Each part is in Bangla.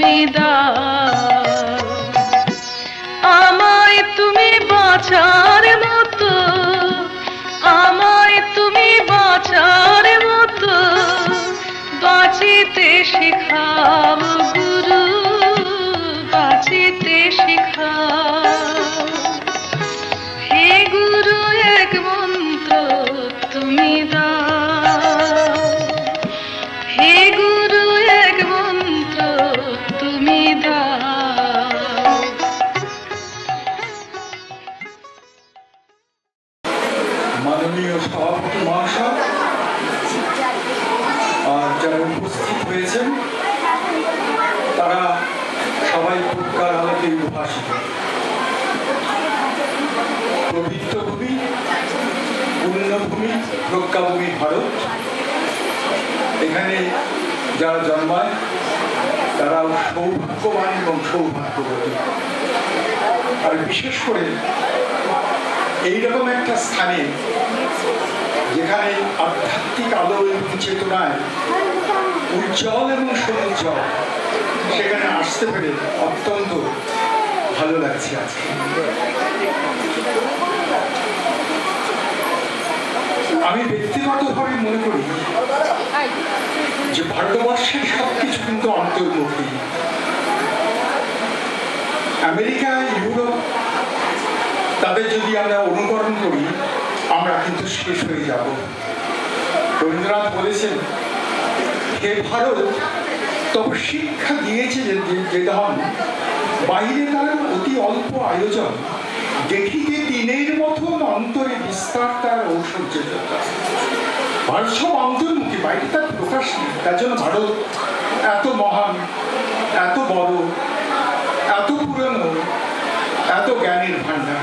তুমি দাও, আমায় তুমি বাঁচার মতো, আমায় তুমি বাঁচার মতো বাঁচিতে শেখাও গুরু, বাঁচিতে শেখাও। হে গুরু এক মন্ত্র তুমি দাও, হে গুরু এক মন্ত্র তুমি দাও। মাননীয় সভাপতি মহাশয় আর যারা উপস্থিত হয়েছেন তারা সবাই প্রজ্ঞার আলোকে উদ্ভাসিত। পবিত্র ভূমি, পুণ্যভূমি, প্রজ্ঞাভূমি ভারত। এখানে যারা জন্মায় তারাও সৌভাগ্যবান এবং সৌভাগ্যবতী। আর বিশেষ করে এইরকম একটা স্থানে যেখানে আধ্যাত্মিক আলো এবং চেতনায় উজ্জ্বল এবং সমুজ্জ্বল, সেখানে আসতে পেরে অত্যন্ত ভালো লাগছে আজকে। আমি ব্যক্তিগতভাবে মনে করি যে ভারতবর্ষের সবকিছু কিন্তু অন্তর্মুখী। আমেরিকা, ইউরোপ, তাদের যদি আমরা অনুকরণ করি আমরা কিন্তু শেষ হয়ে যাব। রবীন্দ্রনাথ বলেছেন, হে ভারত তবে শিক্ষা দিয়েছে যে ধন, বাইরে তার অতি অল্প আয়োজন, দেখিতে দিনের মতন অন্তরে বিস্তার তার ঐশ্বর্যতা। ভারত সব অন্তর্মুখী, বাইরে তার প্রকাশ নেই। তার জন্য ভারত এত মহান, এত বড়, এত পুরনো, এত জ্ঞানের ভাণ্ডার।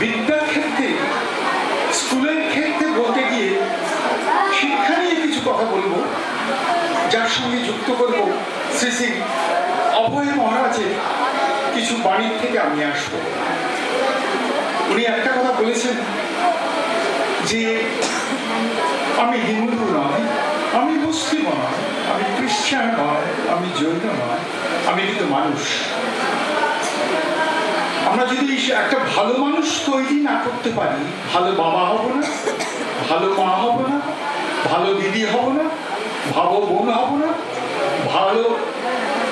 বিদ্যার ক্ষেত্রে, স্কুলের ক্ষেত্রে বলতে গিয়ে শিক্ষা নিয়ে কিছু কথা বলবো, যার সঙ্গে যুক্ত করব শ্রী শ্রী অভয় মহারাজের কিছু বাণীর থেকে আমি আসবো। উনি একটা কথা বলেছেন যে আমি হিন্দু নয়, আমি মুসলিম নয়, আমি খ্রিস্টান নয়, আমি জৈন নয়, আমি কিন্তু মানুষ। আমরা যদি একটা ভালো মানুষ তৈরি না করতে পারি, ভালো বাবা হব না, ভালো মা হব না, ভালো দিদি হব না, ভালো বোন হব না, ভালো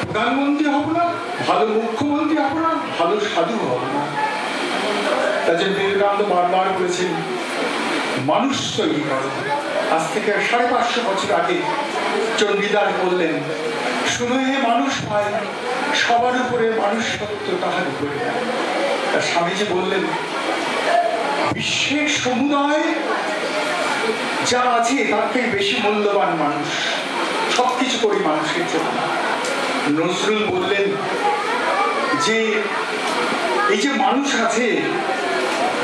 প্রধানমন্ত্রী হব না, ভালো মুখ্যমন্ত্রী হব না, ভালো সাধু হব না। তার জন্য বিবেকানন্দ বারবার বলেছেন, মানুষ তৈরি করো। আজ থেকে 550 বছর আগে চণ্ডীদাস বললেন, শুনো হে মানুষ ভাই, সবার উপরে মানুষ সত্য, তাহার উপরে। আর স্বামীজি বললেন, বিশ্বের সমুদায় যা আছে তার থেকে বেশি মূল্যবান মানুষ, সবকিছু করি মানুষের জন্য। নজরুল বললেন যে এই যে মানুষ আছে,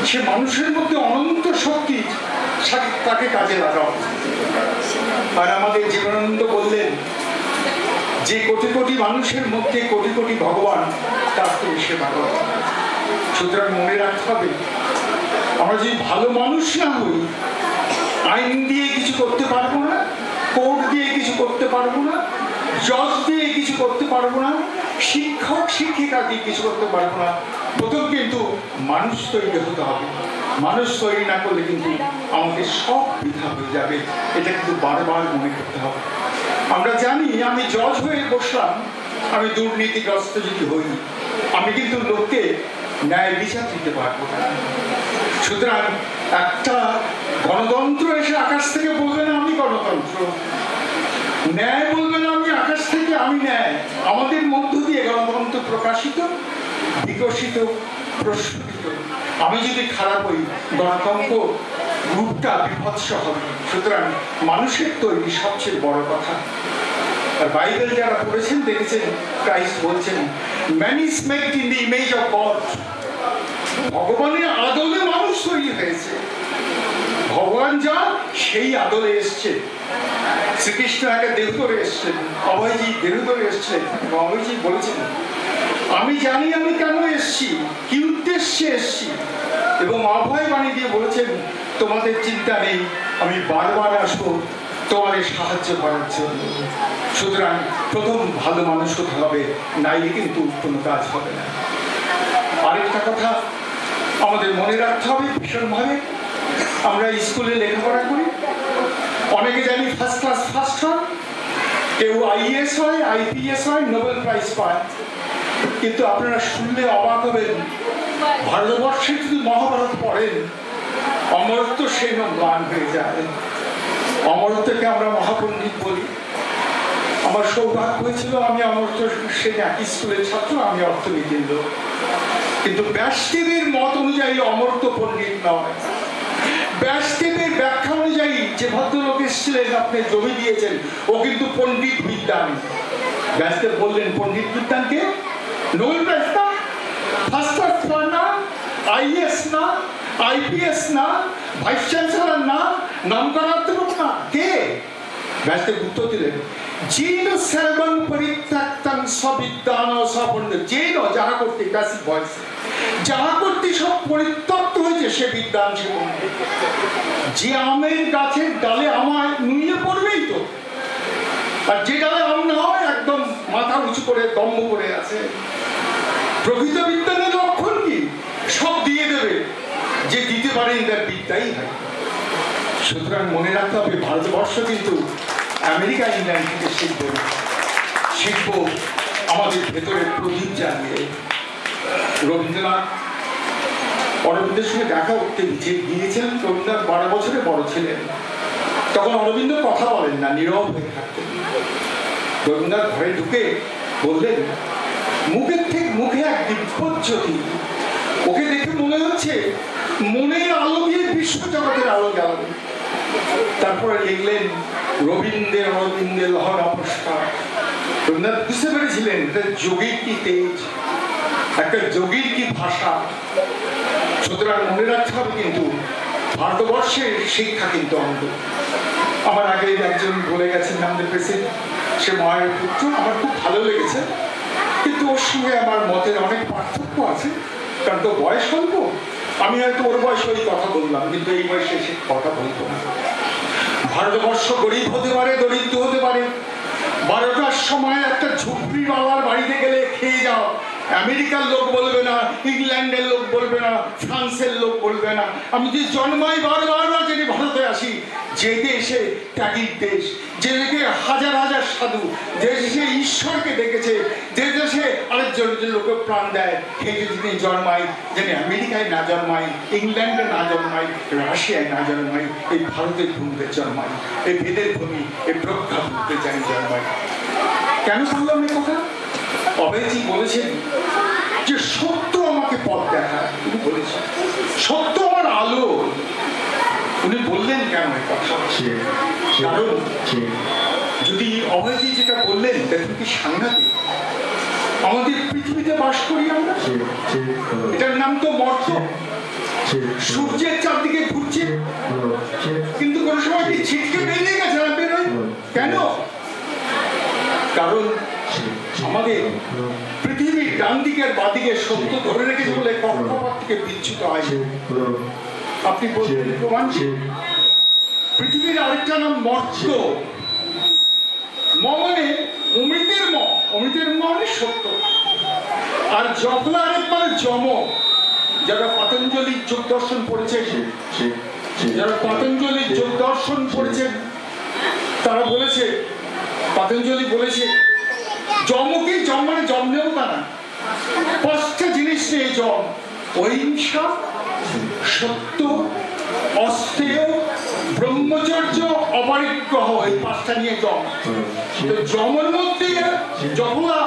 সে মানুষের মধ্যে অনন্ত শক্তি, তাকে কাজে লাগাও। আর আমাদের জীবনানন্দ বললেন যে কোটি কোটি মানুষের মধ্যে কোটি কোটি ভগবান, তার তো সেবা করো। সুতরাং মনে রাখতে হবে, আমরা যদি ভালো মানুষ না হই, আইন দিয়ে কিছু করতে পারবো না, কোর্ট দিয়ে কিছু করতে পারবো না, জজ দিয়ে কিছু করতে পারবো না, শিক্ষক শিক্ষিকা দিয়ে কিছু করতে পারবো না। প্রথম কিন্তু মানুষ তৈরি হতে হবে। মানুষ তৈরি না করলে কিন্তু আমাদের সব বৃথা হয়ে যাবে। এটা কিন্তু বারবার মনে করতে হবে। আমরা জানি, আমি জজ হয়ে বসলাম, আমি দুর্নীতিগ্রস্ত যদি হই, আমি কিন্তু লোককে ন্যায় বিচার দিতে পারবো না। সুতরাং একটা গণতন্ত্র এসে আকাশ থেকে বলবে না আমি গণতন্ত্র, ন্যায় বলবে না আমি আকাশ থেকে আমি ন্যায়। আমাদের মধ্য দিয়ে গণতন্ত্র প্রকাশিত, বিকশিত, প্রস্ফুটিত। আমি যদি খারাপ হই, গণতন্ত্র রূপটা বিভৎস হবে। সুতরাং মানুষের তৈরি সবচেয়ে বড় কথা। আর বাইবেল যারা পড়েছেন দেখেছেন, ক্রাইস্ট বলছেন, man is made in the image of god. ভগবানের আদলে মানুষ তৈরি হয়েছে। ভগবান যা, সেই আদলে এসছে। শ্রীকৃষ্ণ আগে দেহ ধরে এসছেন, অভয়জি দেহ ধরে এসছেন। অভয়জি বলেছেন, আমি জানি আমি কেন এসছি, কি উদ্দেশ্যে এসছি। এবং অভয় বাণী দিয়ে বলেছেন, তোমাদের চিন্তা নেই, আমি বারবার আসবো, তোমাদের সাহায্য করার জন্য। সুতরাং প্রথম ভালো মানুষ হতে হবে, নাইলে কিন্তু কোনো কাজ হবে না। আরেকটা কথা আমাদের মনে রাখতে হবে ভীষণভাবে, আমরা স্কুলে লেখাপড়া করি, অনেকে জানি ফার্স্ট ক্লাস ফার্স্ট হয়, কেউ আইএস হয়, আইপিএস হয়, নোবেল প্রাইজ পায়। কিন্তু আপনারা শুনলে অবাক হবেন, ভারতবর্ষে যদি মহাভারত পড়েন, অমরত্ব সেন ম্লান হয়ে যায়। অমরত্বকে আমরা মহাপণ্ডিত বলি। আমার সৌভাগ্য হয়েছিল, আমি অমরত্ব সেন একই স্কুলের ছাত্র, আমি অর্থনীতির লোক। কিন্তু ব্যাসদেবের মত অনুযায়ী অমর্ত্য পণ্ডিত নয়। ব্যাসদেবের ব্যাখ্যা অনুযায়ী যে ভদ্রলোক এসেছিলেন, আপনি জমি দিয়েছেন, ও কিন্তু পণ্ডিত বিদ্যান। ব্যাসদেব বললেন পণ্ডিত বিদ্যানকে, নোবেল প্রাইজ না, ফার্স্ট ক্লাস না, আইএস না, আইপিএস না, ভাইস চ্যান্সেলর না, নামকরণাত্মক না, কে? ব্যাসদেব উত্তর দিলেন, যেন সর্বং পরিত্যক্তং সবিদ্যান সপণ্য, যেন যাহা করতে, প্যাসিভ ভয়েস, যাহা করতে সব পরিত্যক্ত হয়েছে সে বিদ্যান, সে পণ্ডিত। যে আমের গাছের ডালে আমায় নুয়ে পড়বেই তো, আর যে ডালে আম না হয় একদম মাথা উঁচু করে দম্ভ করে আছে। প্রকৃত বিদ্যানের লক্ষণ কি? সব দিয়ে দেবে, যে দিতে পারেন তার বিদ্যাই হয়। সুতরাং মনে রাখতে হবে, ভারতবর্ষ কিন্তু আমেরিকা ইংল্যান্ড থেকে শিখবো না, শিখবো আমাদের ভেতরে প্রদীপ জ্বালিয়ে। রবীন্দ্রনাথ অরবিন্দের সঙ্গে দেখা করতে গিয়েছিলেন। রবীন্দ্রনাথ 12 বছরে বড় ছিলেন। তখন অরবিন্দ কথা বলেন না, নীরব হয়ে থাকতেন। রবীন্দ্রনাথ ঘরে ঢুকে বললেন, মুখের থেকে মুখে এক দিব্যজ্যোতি, ওকে দেখে মনে হচ্ছে মনের আলো দিয়ে বিশ্ব জগতের আলো জ্বালাবে। তারপরে লিখলেন, রবীন্দ্রের অরবিন্দের লহর অপস্কার। রবীন্দ্রনাথ বুঝতে পেরেছিলেন এটা যোগীর কি তেজ, একটা যোগীর কি ভাষা। সুতরাং মনে রাখতে হবে, কিন্তু ভারতবর্ষের শিক্ষা কিন্তু অন্ধ। আমার আগে একজন বলে গেছেন, আমাদের প্রেসিডেন্ট, সে মায়ের পুত্র, আমার খুব ভালো লেগেছে, কিন্তু ওর সঙ্গে আমার মতের অনেক পার্থক্য আছে, কারণ তো বয়স অল্প। আমি হয়তো ওর বয়সে ওই কথা বললাম, কিন্তু এই বয়সে সে কথা বলতো না। ভারতবর্ষ গরিব হতে পারে, দরিদ্র হতে পারে। 12টার সময় একটা ঝুপড়িওয়ালার বাড়িতে গেলে খেয়ে যাও, আমেরিকার লোক বলবে না, ইংল্যান্ডের লোক বলবে না, ফ্রান্সের লোক বলবে না। আমি যে জন্মাই বারবার যদি ভারতে আসি, যে দেশে ত্যাগীর দেশ, যে দেশে হাজার হাজার সাধু, যে দেশে ঈশ্বরকে দেখেছে, যে দেশে আরেকজন লোকে প্রাণ দেয়, সেই যদি জন্মাই, যেন আমেরিকায় না জন্মাই, ইংল্যান্ডে না জন্মাই, রাশিয়ায় না জন্মাই, এই ভারতের ভূমিতে জন্মাই, এই বেদের ভূমি, এই প্রজ্ঞা ভূমিতে জানি জন্মাই। কেন বললাম এই কথা? অভয়জি বলেছেন যে সত্য আমাকে পথ দেখায়, উনি বলেছেন সত্য আমার আলো। উনি বললেন কেন এই কথা? কারণ যদি অভয়জি যেটা বললেন, দেখুন কি সাংঘাতিক। আমাদের পৃথিবীতে বাস করি আমরা, এটার নাম তো মর্ত, সূর্যের চারদিকে ঘুরছে, কিন্তু কোনো সময় কি ছিটকে বেরিয়ে গেছে না বেরোয় কেন? কারণ আমাদের পৃথিবীর ডান দিকের বাদিকে সত্য ধরে রেখেছে বলে কক্ষপথ থেকে বিচ্যুত হয়। আপনি বলছেন প্রমাণ, পৃথিবীর আরেকটা নাম মর্ত। মানে অমৃতের ম, অমৃতের মানে সত্য। আর জফলা আরেক মানে যম। যারা পতঞ্জলি যোগ দর্শন পড়েছেন, যারা পতঞ্জলি যোগ দর্শন পড়েছেন, তারা বলেছে, পতঞ্জলি বলেছে, যমকে যম মানে যম দেবতা না, 5টা জিনিস নিয়ে যম: অহিংসা, সত্য, অস্তেয়, ব্রহ্মচর্য, অপরিগ্রহ। এই 5টা নিয়ে যম। তো যমের মধ্যে জফলা,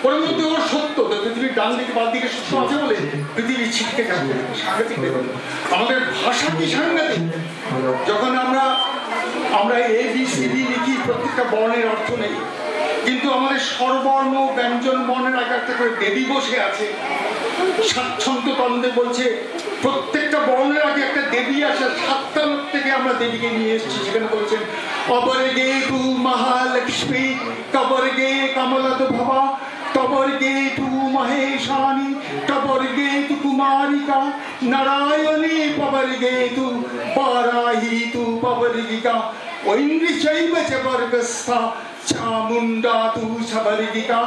ওর মধ্যে ওর সত্য। তো পৃথিবীর ডান দিকে বাদ দিকে সত্য আছে বলে পৃথিবী ছিটকে যাচ্ছে। সাংঘাতিক দেখুন আমাদের ভাষা কি সাংঘাতিক। যখন আমরা ABCD লিখি, প্রত্যেকটা বর্ণের অর্থ নেই, কিন্তু আমাদের স্বরবর্ণ ব্যঞ্জন বর্ণের আগে একটা করে দেবী বসে আছে। স্বাচ্ছন্দ্য তন্ত্রে বলছে প্রত্যেকটা বর্ণের আগে একটা দেবী আসে। 7টা লোক থেকে আমরা দেবীকে নিয়ে এসেছি। সেখানে বলছেন, অবর্গে তু মহালক্ষ্মী, কবর্গে কমলাদভবা, তবর্গে তু মহেশানি, তবর্গে তু কুমারিকা, নারায়ণী পবর্গে তু বারাহি তু পবর্গিকা, ঐন্দ্রিচৈব চ বর্গস্থা চামুণ্ডা তু সবর্গিকা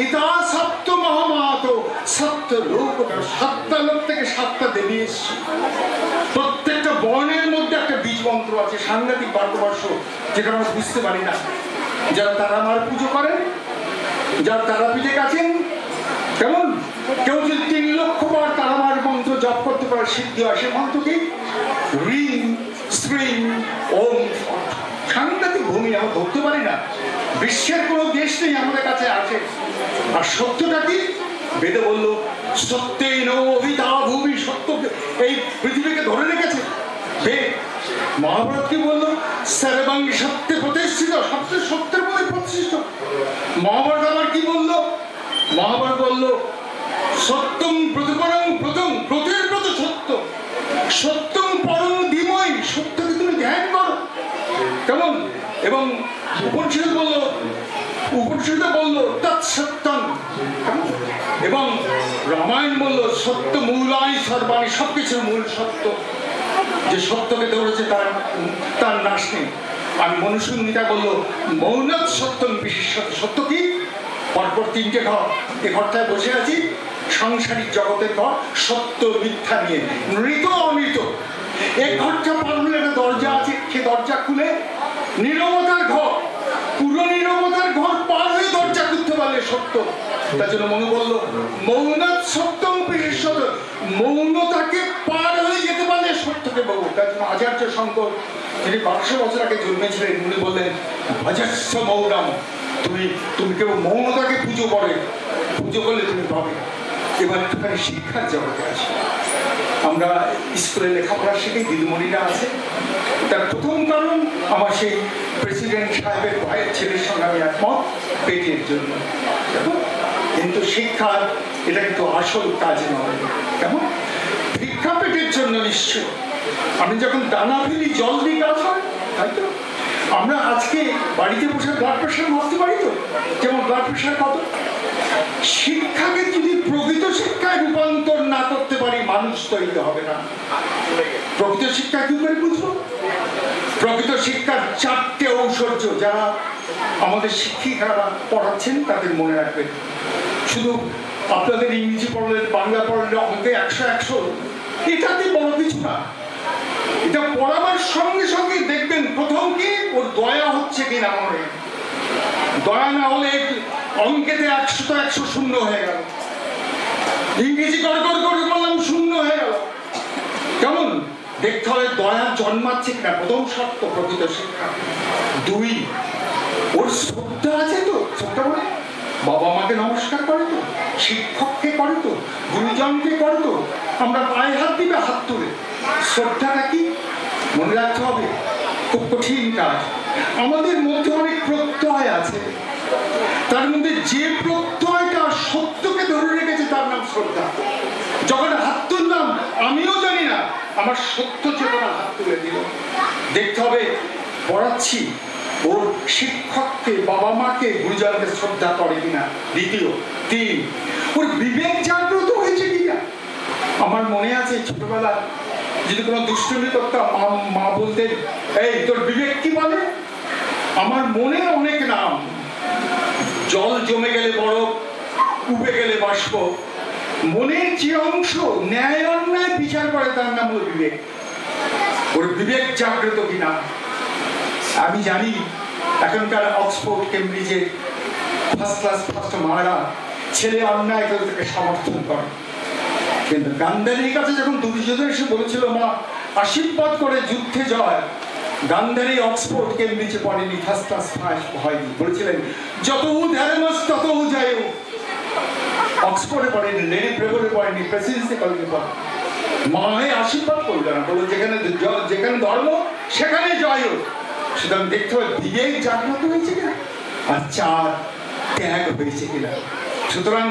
এতা সপ্ত মহামাত সপ্ত লোক, সাতটা লোক থেকে সাতটা দেবী এসছে। প্রত্যেকটা বর্ণের মধ্যে একটা বীজ মন্ত্র আছে, সাংঘাতিক ভারতবর্ষ, যেটা আমরা বুঝতে পারি না। যারা তারা মার পুজো করেন, যারা তারাপীঠে গেছেন, কেমন কেউ যদি 3 লক্ষ বার তারা মার মন্ত্র জপ করতে পারে, সিদ্ধি হয়। সে মন্ত্র কি? রিং শ্রিং ওম। সাংঘাতিক ভূমি, আমরা ধরতে পারি না। বিশ্বের কোনো দেশ নেই আমাদের কাছে আছে। আর সত্যটা কি? বেদে বললো সত্যেই নভিতা ভূমি, সত্য এই পৃথিবীকে ধরে রেখেছে বেদ। মহাভারত কি বললো? সর্বং সত্যে প্রতিষ্ঠিত, সত্যের সত্যের মধ্যে প্রতিষ্ঠিত। মহাভারত আবার কি বললো? মহাভারত বললো সত্যম প্রতিপরং প্রথম, প্রতির প্রত সত্য, সত্যম পরম ধীময়, সত্যকে তুমি ধ্যান করো, কেমন? এবং উপনিষদ বললো, উপনিষদে বললো তৎসত্যম, এবং রামায়ণ বললো সত্য মূলাই সর্বাণী, সবকিছুর মূল সত্য। যে সত্যকে ধরেছে তার নাশ নেই। আর মনুসংহিতা বললো মৌনত সত্যম বিশেষত। সত্য কি? পরপর 3টে ঘর, এ ঘরটায় বসে আছি, সাংসারিক জগতের ঘর, সত্য মিথ্যা নিয়ে, মৃত অমৃত। এই ঘরটা পার হলে একটা দরজা আছে, সে দরজা খুলে নীরবতার ঘর, পুরো নীরবতার ঘর পার হয়ে দরজা খুলতে পারলে সত্য। তার জন্য মনে বললো মৌনত সত্যম বিশেষত, মৌনতাকে পার হয়ে যেতে পারলে সত্যকে পাবো। তার জন্য আচার্য শঙ্কর, যিনি 1200 বছর আগে জন্মেছিলেন, উনি বললেন ভজস্য মৌনম, তুমি কেবল মৌনতাকে পুজো করলে তুমি পাবে। এবার একটুখানি শিক্ষার জগতে আছে। আমরা স্কুলে লেখাপড়া শিখে দিদিমণিরা আছে। তার প্রথম কারণ আমার সেই প্রেসিডেন্ট সাহেবের ভাইয়ের ছেলের সঙ্গে আমি একমত, পেটের জন্য। কিন্তু শিক্ষার এটা কিন্তু আসল কাজ নয়, কেমন? ভিক্ষা পেটের জন্য নিশ্চয়। আমি যখন দানা ফেলি জল দিয়ে কাজ হয়, তাই তো? আমরা আজকে বাড়িতে বসে ব্লাড প্রেশার মাপতে পারি তো, যেমন ব্লাড প্রেশার কত। শিক্ষাকে যদি প্রকৃত শিক্ষায় রূপান্তর না করতে পারি, মানুষ তৈরি হবে না। প্রকৃত শিক্ষা কি করে বুঝবো? প্রকৃত শিক্ষার 4টে ঔষধ যারা আমাদের শিক্ষিকারা পড়াচ্ছেন তাদের মনে রাখবেন। শুধু আপনাদের ইংরেজি পড়লে, বাংলা পড়লে, অঙ্কে 100 এটাতে বড় কিছু না। এটা পড়াবার সঙ্গে সঙ্গে দেখবেন প্রথম কি ওর দয়া হচ্ছে কিনা মনে। দয়া না হলে অঙ্কেতে 100 শূন্য হয়ে গেল, ইংরেজি গড়গড় করে বললাম শূন্য হয়ে গেল। কেমন? দেখতে হবে দয়া জন্মাচ্ছে কিনা, প্রথম শর্ত প্রকৃত শিক্ষা। 2, ওর শ্রদ্ধা আছে তো, শ্রদ্ধা বলে বাবা মাকে নমস্কার করে তো, শিক্ষককে করে তো, গুরুজনকে করে তো, আমরা পায়ে হাত দিবে হাত তুলে। শ্রদ্ধাটা কি? মনে রাখতে হবে, খুব কঠিন কাজ। আমাদের মধ্যে অনেক প্রত্যয় আছে, তার মধ্যে যে প্রত্যয়টা সত্যকে ধরে রেখেছে তার নাম শ্রদ্ধা। যখন হাত তুললাম আমিও জানি না, আমার সত্য চেতনা হাত তুলে দিল। দেখতে হবে পড়াচ্ছি ওর শিক্ষককে, বাবা মাকে, গুরুজনকে শ্রদ্ধা করে কিনা। দ্বিতীয়, 3, ওর বিবেক জাগ্রত হয়েছে কিনা। আমার মনে আছে ছোটবেলা যদি কোনো দুষ্টুমি করতাম, মা বলতেন এই তোর বিবেক কি বলে। আমার মনে অনেক নাম, জল জমে গেলে বরফ, উবে গেলে বাষ্প। মনের যে অংশ ন্যায় অন্যায় বিচার করে তার নাম হলো বিবেক। ওর বিবেক জাগ্রত কিনা। আমি জানি এখনকার অক্সফোর্ড কেমব্রিজে ফার্স্ট মারা ছেলে অন্যায় করে তাকে সমর্থন করে, কিন্তু গান্ধারীর কাছে যখন দুর্যোধন এসে বলেছিল মা আশীর্বাদ করে যুদ্ধে জয়, গান্ধারী অক্সফোর্ড কেমব্রিজে পড়েনি, ফার্স্ট ক্লাস হয়নি, বলেছিলেন যত ধ্যানমস তত যায়। অক্সফোর্ডে পড়েনি, লেডি প্রেবলে পড়েনি, প্রেসিডেন্সি কলেজে পড়ে। মা হয়ে আশীর্বাদ করলো না, বললো যেখানে ধর্ম সেখানে জয়। সুতরাং দেখতে হবে বিবেক জাগ্রত হয়েছে কিনা, আর 4 ত্যাগ হয়েছে কিনা। সুতরাং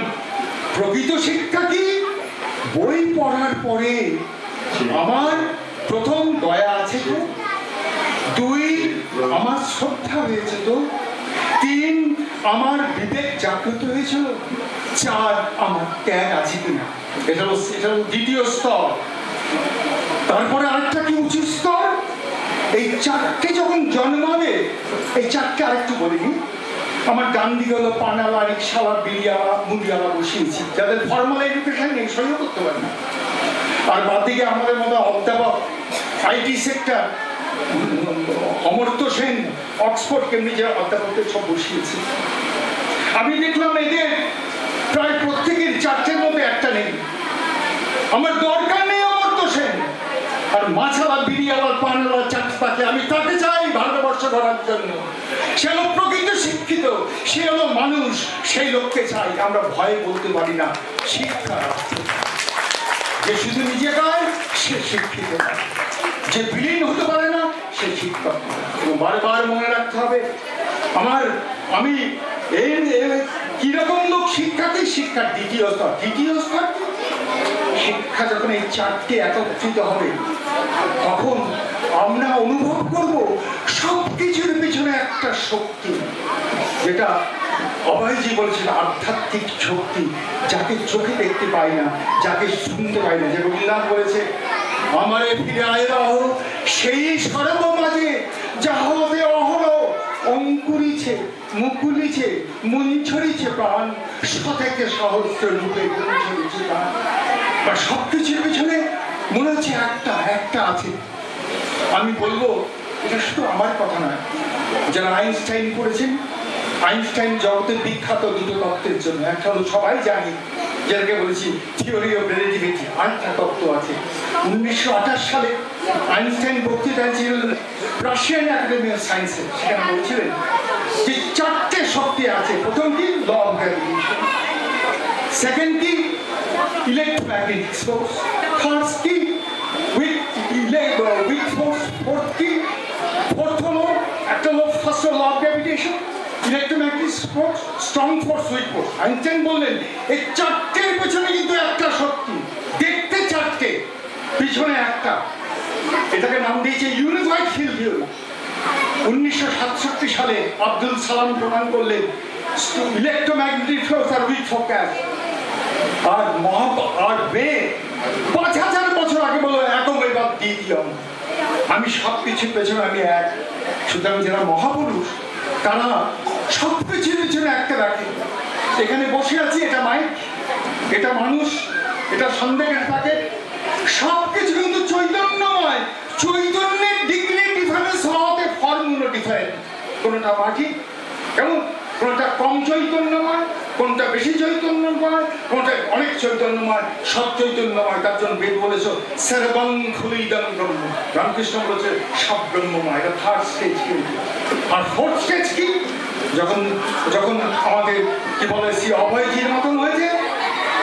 প্রকৃত শিক্ষা কি? বই পড়ার পরে আমার প্রথম দয়া আছে তো, 2 আমার শ্রদ্ধা হয়েছে তো, 3 আমার বিবেক জাগ্রত হয়েছিল, 4 আমার ত্যাগ আছে কিনা। এটা হলো দ্বিতীয় স্তর। তারপরে আরেকটা কি উঁচু স্তর, এই চারটে যখন জন্মাবে, এই চারটে আরেকটু বলিনি, আমার ডান দিকে হলো পানালা, রিক্সাওয়ালা, বিড়িয়ালা, মুড়িয়ালা বসিয়েছি, যাদের ফর্মাল এডুকেশন নেই, সইও করতে পারে না। আর বাদিকে আমাদের মতো অধ্যাপক, IT sector, Amartya Sen, Oxford, কেমব্রিজের অধ্যাপকদের সব বসিয়েছি। আমি দেখলাম এদের প্রায় প্রত্যেকের চারটের মধ্যে একটা নেই। আমার দরকার নেই অমর্ত্য সেন আর মাছালা, বিড়িয়ালা, পানালা, চাকপাকে, আমি তাকে চাই ভারতবর্ষ গড়ার জন্য। সে হলো প্রকৃত শিক্ষিত, সে হলো মানুষ, সেই লোককে চাই। আমরা ভয়ে বলতে পারি না শিক্ষা। যে শুধু নিজে গায় সে শিক্ষিত না, যে বিলীন হতে পারে না সে শিক্ষক। এবং বারবার মনে রাখতে হবে আমি কিরকম লোক শিক্ষাতেই শিক্ষার দ্বিতীয় স্তর। দ্বিতীয় স্তর শিক্ষা যখন এই চারটে একত্রিত হবে, তখন আমরা অনুভব করব সবকিছুর পিছনে একটা শক্তি, যেটা অভয়জি বলছেন আধ্যাত্মিক শক্তি, যাকে চোখে দেখতে পাই না, যাকে শুনতে পাই না। যে রবীন্দ্রনাথ বলেছে, আমারে ফিরে আয় রাহ সেই সর্বমাঝে যাহতে অহর অঙ্কুরিছে, মুকুলিছে, মুঞ্ছরিছে প্রাণ, শতেকে সহস্র রূপে মুঞ্ছরিছে প্রাণ। বা সবকিছুর পিছনে মনে হচ্ছে একটা আছে। আমি বলবো এটা শুধু আমার কথা নয়, যারা আইনস্টাইন পড়েছেন, আইনস্টাইন জগতের বিখ্যাত দুটো তত্ত্বের জন্য। একটা হলো সবাই জানি, যেটাকে বলেছি থিওরি অফ রিলেটিভিটি, আরেকটা তত্ত্ব আছে। 1928 সালে আইনস্টাইন বক্তৃতা ছিল রাশিয়ান একাডেমি অফ সায়েন্সে, সেখানে বলছিলেন যে চারটে শক্তি আছে। প্রথম কি? Law of gravitation. সেকেন্ড কি? Electromagnetic force. থার্ড কি? Weak force. ফোর্থ হলো একটা হলো first law of gravitation, electromagnetic force, strong force, weak force. Einstein বললেন এই চারটের পেছনে কিন্তু একটা শক্তি, দেখতে চারটে, পিছনে একটা। এটাকে নাম দিয়েছে ইউনিফাইড ফিল্ড থিওরি। 1967 সালে আব্দুল সালাম প্রমাণ করলেন ইলেকট্রোম্যাগনেটিক ফোর্স আর উইক ফোর্স। আর আর 5000 বছর আগে বলো একম এবার দ্বিতীয়ম। আমি সব কিছুর পেছনে আমি এক। সুতরাং যারা মহাপুরুষ, তারা সব কিছুর পেছনে একটা রাখে। এখানে বসে আছি, এটা মাইক, এটা মানুষ, এটা সন্দেহের প্যাকেট, সব কিছু কিন্তু চৈতন্যময়। চৈতন্যের ডিগ্রি ডিফারেন্স হওয়াতে ফর্মুলা ডিফারেন্ট। কোনটা মাটি, কেমন, কোনটা কম চৈতন্যময়, কোনটা বেশি চৈতন্যময়, কোনটা অনেক চৈতন্যময়, সব চৈতন্যময়। তার জন্য বেদ বলেছ সর্বং খুলিদং ব্রহ্ম। রামকৃষ্ণ বলেছে সব ব্রহ্মময়। এটা থার্ড স্টেজ। কিন্তু আর ফোর্থ স্টেজ কি? যখন আমাদের কি বলে শ্রী অভয়জির মতন হয়েছে,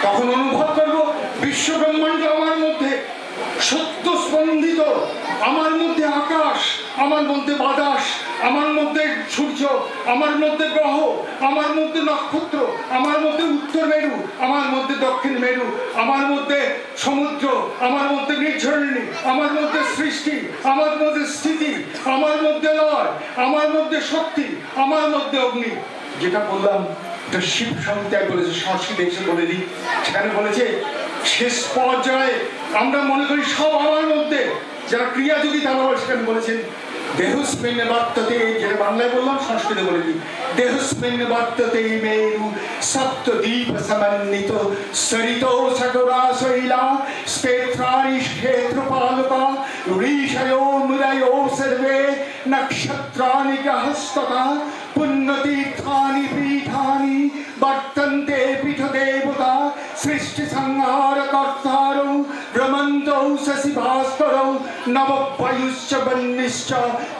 তখন অনুভব করবো বিশ্ব ব্রহ্মাণ্ড আমার মধ্যে সত্য স্পন্দিত, আমার মধ্যে আকাশ, আমার মধ্যে বাতাস, আমার মধ্যে সূর্য, আমার মধ্যে গ্রহ, আমার মধ্যে নক্ষত্র, আমার মধ্যে উত্তর মেরু, আমার মধ্যে দক্ষিণ মেরু, আমার মধ্যে সমুদ্র, আমার মধ্যে নির্ঝরণী, আমার মধ্যে সৃষ্টি, আমার মধ্যে স্থিতি, আমার মধ্যে লয়, আমার মধ্যে শক্তি, আমার মধ্যে অগ্নি। যেটা বললাম এটা শিব সংহিতায় বলেছে, সংস্কৃতে এসে বলে দিই। সেখানে বলেছে শেষ পর্যায়ে আমরা মনে করি সব আমার মধ্যে। যারা ক্রিয়াযোগী তারা সেখানে বলেছেন দেহস্মিন বর্ততে, যেটা বাংলায় বললাম সংস্কৃতে বলে দিই, দেহস্মিন বর্ততে মেরু সপ্তদ্বীপ সমন্বিত সরিতো সাগরা শৈলা স্পেত্রাণি ক্ষেত্রপালকা ঋষয়ো মুদয়ো সর্বে নক্ষত্রাণি গ্রহস্ততা পুণ্যতীর্থানি পীঠানি বর্তন্তে পীঠদেবতা সৃষ্টি সংহার কর্তারৌ ভ্রমন্তৌ শশি ভাস্করৌ নববায়ুশ্চ বহ্নিশ্চ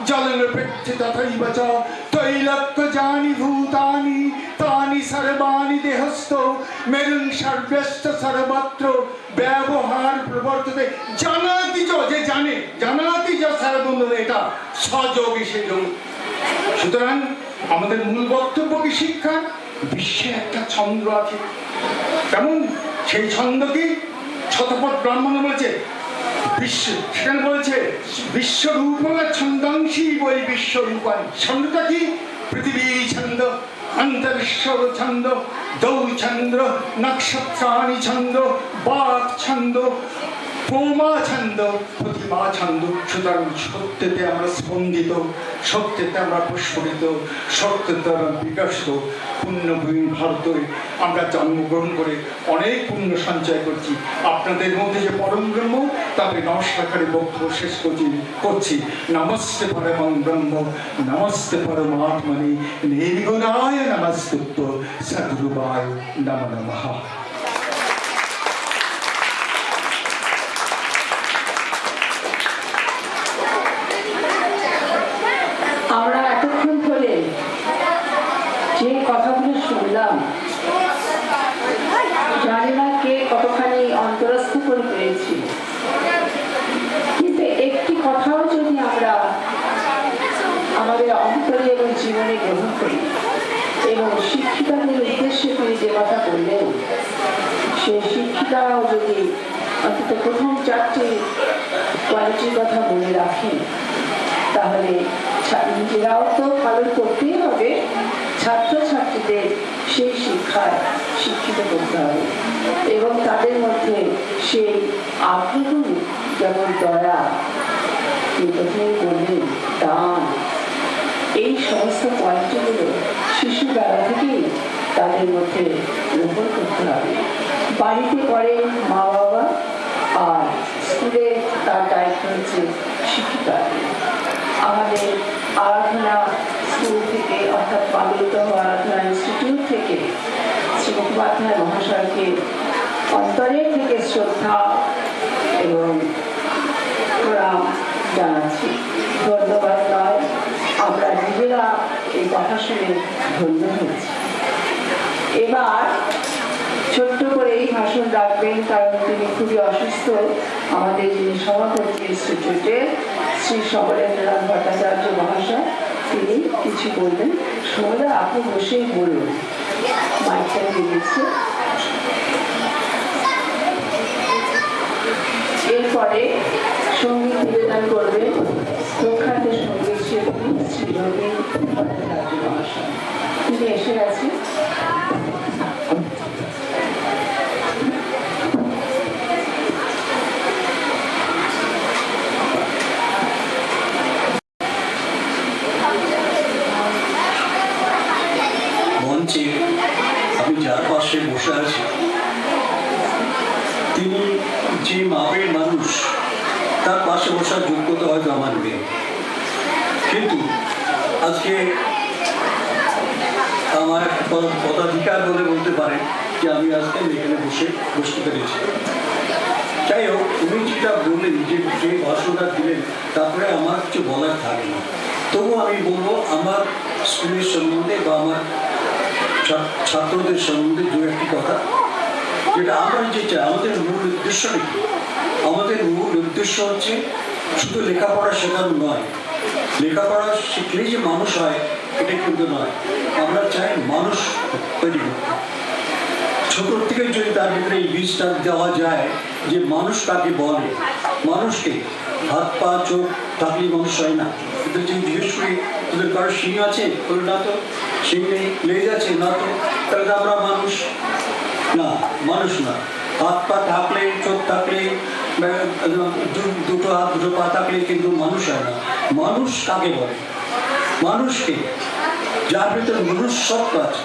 জলনৃপৃথ্বি তথৈব চ ত্রৈলোক্যজানি ভূতানি তানি সর্বাণি দেহস্থ মেরুং সর্বস্য সর্বত্র ব্যবহার প্রবর্ততে। জানাতি যে জানে, জানাতি যা সর্বমূল, এটা সযোগী সে যোগ। সুতরাং আমাদের মূল বক্তব্য কি? শিক্ষা। বিশ্বে একটা ছন্দ আছে, তেমন সেই ছন্দ কি? শতপথ ব্রাহ্মণ বলেছে বিশ্ব, সেখানে বলেছে বিশ্বরূপা ছন্দাংশী বই বিশ্বরূপায়। ছন্দটা কি? পৃথিবী ছন্দ, অন্তরিক্ষ ছন্দ, দৌ ছন্দ, নক্ষত্রাণি ছন্দ, বাক ছন্দ, পৌমা ছন্দ প্রতিমা ছন্দ। সুতরাং সত্যতে আমরা স্পন্দিত, সত্যতে আমরা প্রস্ফুটিত, সত্যতে আমরা বিকশিত। পুণ্যভূমি ভারতে আমরা জন্মগ্রহণ করে অনেক পুণ্য সঞ্চয় করছি। আপনাদের মধ্যে যে পরম ব্রহ্ম, তাকে নমস্কারী বক্তব্য শেষ করছি। নমস্তে পরমং ব্রহ্ম, নমস্তে পরমাত্মনি, নির্গুণায় নমস্তুভ্য, সদ্রূপায় নমো নমঃ। আমরা এতক্ষণ ধরে যে কথাগুলো শুনলাম, জানি না কে কতখানি অন্তরস্থ করে পেয়েছি, কিন্তু একটি কথাও যদি আমরা আমাদের অন্তরে এবং জীবনে গ্রহণ করি এবং শিক্ষিতাদের উদ্দেশ্যে তিনি যে কথা বললেন, সেই শিক্ষিতাও যদি অন্তত প্রথম 4টি কোয়ালিটির কথা বলে রাখেন, তাহলে নিজেরাও তো ভালো করতেই হবে, ছাত্রছাত্রীদের সেই শিক্ষায় শিক্ষিত করতে হবে এবং তাদের মধ্যে সেই আগ্রহ, যেমন দয়া, প্রথমেই বললেন দান, এই সমস্ত কোয়ালিটিগুলো শিশুবেলা থেকেই তাদের মধ্যে রোপণ করতে হবে। বাড়িতে করে মা বাবা, আর স্কুলে তার দায়িত্ব হচ্ছে শিক্ষিকা। আমাদের আরাধনা স্কুল থেকে, অর্থাৎ পালিত আরাধনা ইনস্টিটিউট থেকে শ্রী মুখোপাধ্যায় মহাশয়কে অন্তরের থেকে শ্রদ্ধা এবং প্রণাম জানাচ্ছি। ধন্যবাদ নয়, আমরা নিজেরা এই কথা শুনে ধন্য হয়েছি। এবার ছোট্ট করে এই ভাষণ রাখবেন, কারণ তিনি খুবই অসুস্থ। আমাদের যিনি সভাপতি ইনস্টিটিউটের শ্রী সমরেন্দ্রনাথ ভট্টাচার্য মহাশয়, তিনি কিছু বলবেন। সমরা, আপনি বসেই বলুন, মাইকটা দিয়ে দিচ্ছে। এরপরে সঙ্গীত নিবেদন করবেন প্রখ্যাত সঙ্গীত শিল্পী শ্রী রবীন ভট্টাচার্য মহাশয়। তিনি এসে গেছেন। মঞ্চে আমি যার পাশে বসে আছি, তিনি যে মাপের মানুষ, তার পাশে বসার যোগ্যতা হয়তো আমার নেই, কিন্তু আজকে আমার পদাধিকার বলে বলতে পারেন যে আমি আজকে এখানে বসতে পেরেছি। যাই হোক, উনি যেটা বললেন, যে ভাষণটা দিলেন, তারপরে আমার কিছু বলার থাকে না। তবু আমি বলবো আমার স্কুলের সম্বন্ধে বা আমার ছাত্রদের সম্বন্ধে দু একটি কথা, যেটা আমরা যে চাই, আমাদের মূল উদ্দেশ্য নাকি, আমাদের মূল উদ্দেশ্য হচ্ছে শুধু লেখাপড়া শেখানো নয়। লেখাপড়া শিখলেই যে মানুষ হয় এটা কিন্তু নয়, আমরা চাই মানুষ তৈরি করতে। ছোটোর থেকে যদি তার ভিতরে এই বীজটা দেওয়া যায় যে মানুষ কাকে বলে, মানুষকে হাত পা চোখ থাকলেই মানুষ হয় না। এদের যদি জিজ্ঞেস করি তোদের কারোর শিং আছে, বলে না তো, শিং নেই। লেজ আছে, না তো, তাহলে আমরা মানুষ না, মানুষ না। হাত পা থাকলে, চোখ থাকলে, দুটো হাত দুটো পা থাকলে কিন্তু মানুষ হয় না। মানুষ কাকে বলে? মানুষকে, যার ভিতরে মনুষ্যত্ব আছে।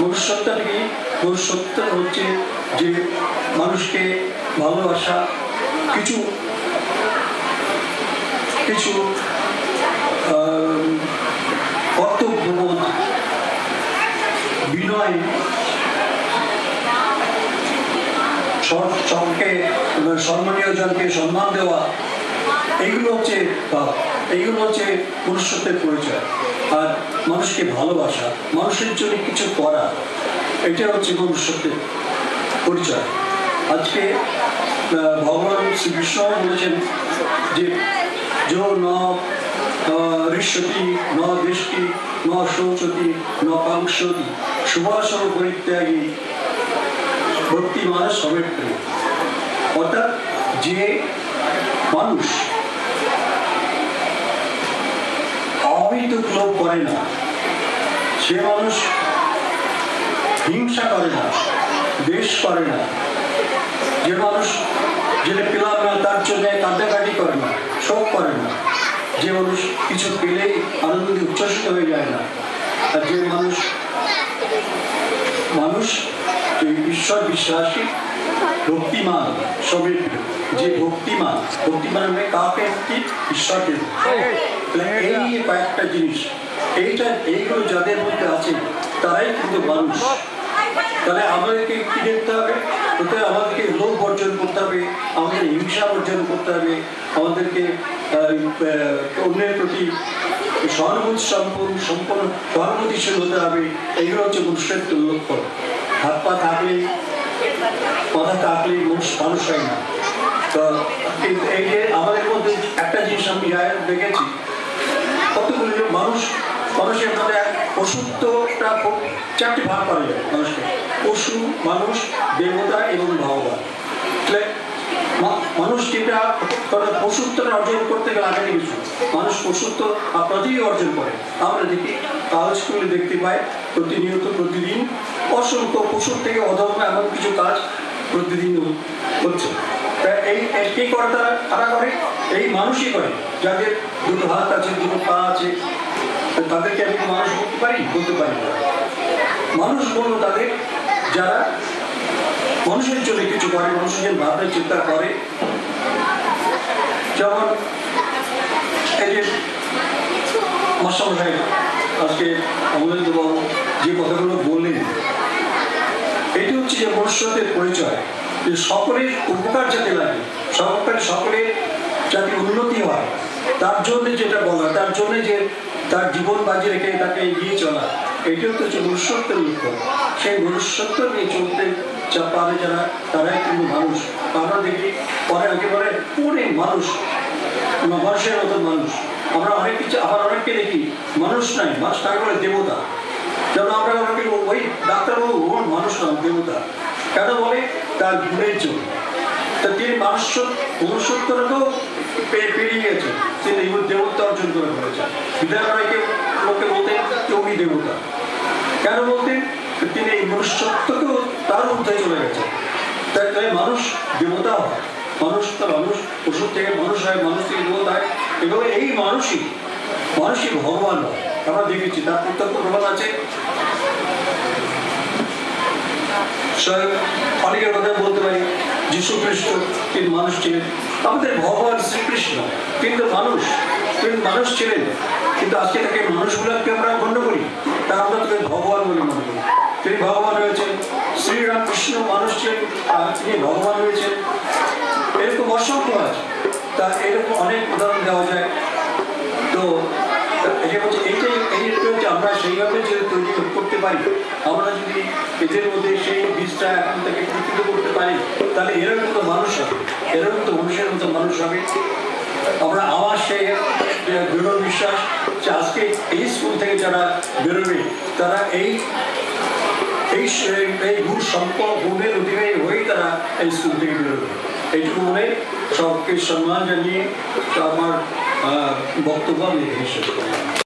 মনুষ্যত্বটা কি? মনুষ্যত্ব হচ্ছে যে মানুষকে ভালোবাসা, কিছু কিছু কর্তব্যবোধ, বিনয়, সবকে সম্মানীয় জনকে সম্মান দেওয়া, এইগুলো হচ্ছে মনুষ্যত্বের পরিচয়। আর মানুষকে ভালোবাসা, মানুষের জন্য কিছু করা, এটা হচ্ছে মনুষ্যত্বের পরিচয়। আজকে ভগবান শ্রীকৃষ্ণ বলেছেন যে যো ন ঋষ্যতি ন দৃষ্টি ন শৌচতি ন কাঙ্ক্ষতি শুভাশব পরিত্যাগী ভক্তি মানুষ সবের প্রিয়। অর্থাৎ যে মানুষ অবৈধ লোভ করে না, সে মানুষ হিংসা করে না, দ্বেষ করে না, যে মানুষ যেটা পেলাম না তার জন্য কান্দাকাটি করে না, শোক করে না, যে মানুষ কিছু পেলেই আনন্দে উচ্ছ্বসিত হয়ে যায় না, আর যে মানুষ ঈশ্বর বিশ্বাসী ভক্তিমান, সবের যে ভক্তিমান মানে কাকে কি ঈশ্বরকে। এই কয়েকটা জিনিস এইগুলো যাদের মধ্যে আছে তারাই কিন্তু মানুষ। তাহলে আমাদেরকে কি দেখতে হবে? আমাদেরকে লোভ বর্জন করতে হবে, আমাদের হিংসা বর্জন করতে হবে, আমাদেরকে অন্যের প্রতি সহানুভূতিশীল হতে হবে। এইগুলো হচ্ছে মনুষ্যত্বের লক্ষণ। হাত পা থাকলে, কথা থাকলে মানুষ হয় না। তো এই যে আমাদের মধ্যে একটা জিনিস আমি দেখেছি, কতগুলো মানুষের মধ্যে পশুত্বটা চারটি ভাগ করা যায় মানুষকে: পশু, মানুষ, দেবতা এবং ভগবান। মানুষ যেটা পশুত্বটা অর্জন করতে গেলে আগে কিছু মানুষ পশুত্ব আপনাদেরই অর্জন করে। আমরা দেখি স্কুলে দেখতে পাই প্রতিদিন অসংখ্য পশুর থেকে অধম্য এমন কিছু কাজ প্রতিদিন হচ্ছে। এই কে করে? তারা করে, এই মানুষই করে যাদের দুটো হাত আছে, দুটো পা আছে। তাদেরকে আমি মানুষ বলতে পারি না। মানুষ বলবো তাদের যারা মানুষের জন্য কিছু করে, মানুষের ভাবনা চিন্তা করে। যেমন এই যে মাস্টারমশাই আজকে অমলেন্দ্রবাবু যে কথাগুলো বললেন, এটি হচ্ছে যে মনুষ্যত্বের পরিচয়, যে সকলের উপকার যাতে লাগে, সকলের যাতে উন্নতি হয়, তার জন্য যেটা বলা, তার জন্য যে তার জীবন বাজি রেখে তাকে এগিয়ে চলা, এটি হচ্ছে মনুষ্যত্বের লক্ষ্য। সেই মনুষ্যত্ব নিয়ে চলতে পারে যারা, তারাই কিন্তু মানুষ। আমরা দেখি পরে একেবারে পুরো মানুষের মতো মানুষ। আমরা অনেককে দেখি মানুষ নাই, মানুষ তাকে বলে দেবতা। যেমন আমরা অনেকে ওই ডাক্তারবাবু মানুষ নয়, দেবতা। কেন বলে? তার গুণের জন্য। তা তিনি মনুষ্যত্বটাকেও পেরিয়ে গেছেন, তিনি দেবতা অর্জন করে ফেলেছেন। বিদ্যালয়কে লোকে বলতেন যোগী দেবতা। কেন বলতেন? তিনি এই মনুষ্যত্বকেও তার ঊর্ধ্বে চলে গেছেন। তাই মানুষ দেবতা হয়, মানুষ পশুর থেকে মানুষ হয়, মানুষ থেকে দেবতা হয়, এবং এই মানুষই ভগবান হয়। আমরা দেখেছি তার প্রত্যক্ষ প্রমাণ আছে। অনেকের কথা বলতে পারি, যীশু খ্রিস্ট তিনি মানুষ ছিলেন। আমাদের ভগবান শ্রীকৃষ্ণ কিন্তু মানুষ ছিলেন, কিন্তু আজকে তাকে মানুষগুলোকে আমরা গণ্য করি, তা আমরা তাকে ভগবান বলে মনে করি। তিনি ভগবান হয়েছেন। শ্রীরামকৃষ্ণ মানুষ ছিলেন আর তিনি ভগবান হয়েছেন। এরকম অসংখ্য আছে। তা এরকম অনেক উদাহরণ দেওয়া যায়। তো এইটাই হচ্ছে আমরা সেইভাবে যদি তৈরি করতে পারি, আমরা যদি এদের মধ্যে সেই বীজটা এখন থেকে প্রকৃত করতে পারি, তাহলে এরকম তো মানুষ হবে, এরকম তো মানুষের মতো মানুষ হবে। আমরা আমার সেই দৃঢ় বিশ্বাস যে আজকে এই স্কুল থেকে যারা বেরোবে, তারা এই গুণ সম্পদ গুণের অধিকারী হয়েই তারা এই স্কুল থেকে বেরোবে। এইটুকু মনে সবকে সম্মান জানিয়ে আমার বক্তব্য আমি শেষ করি।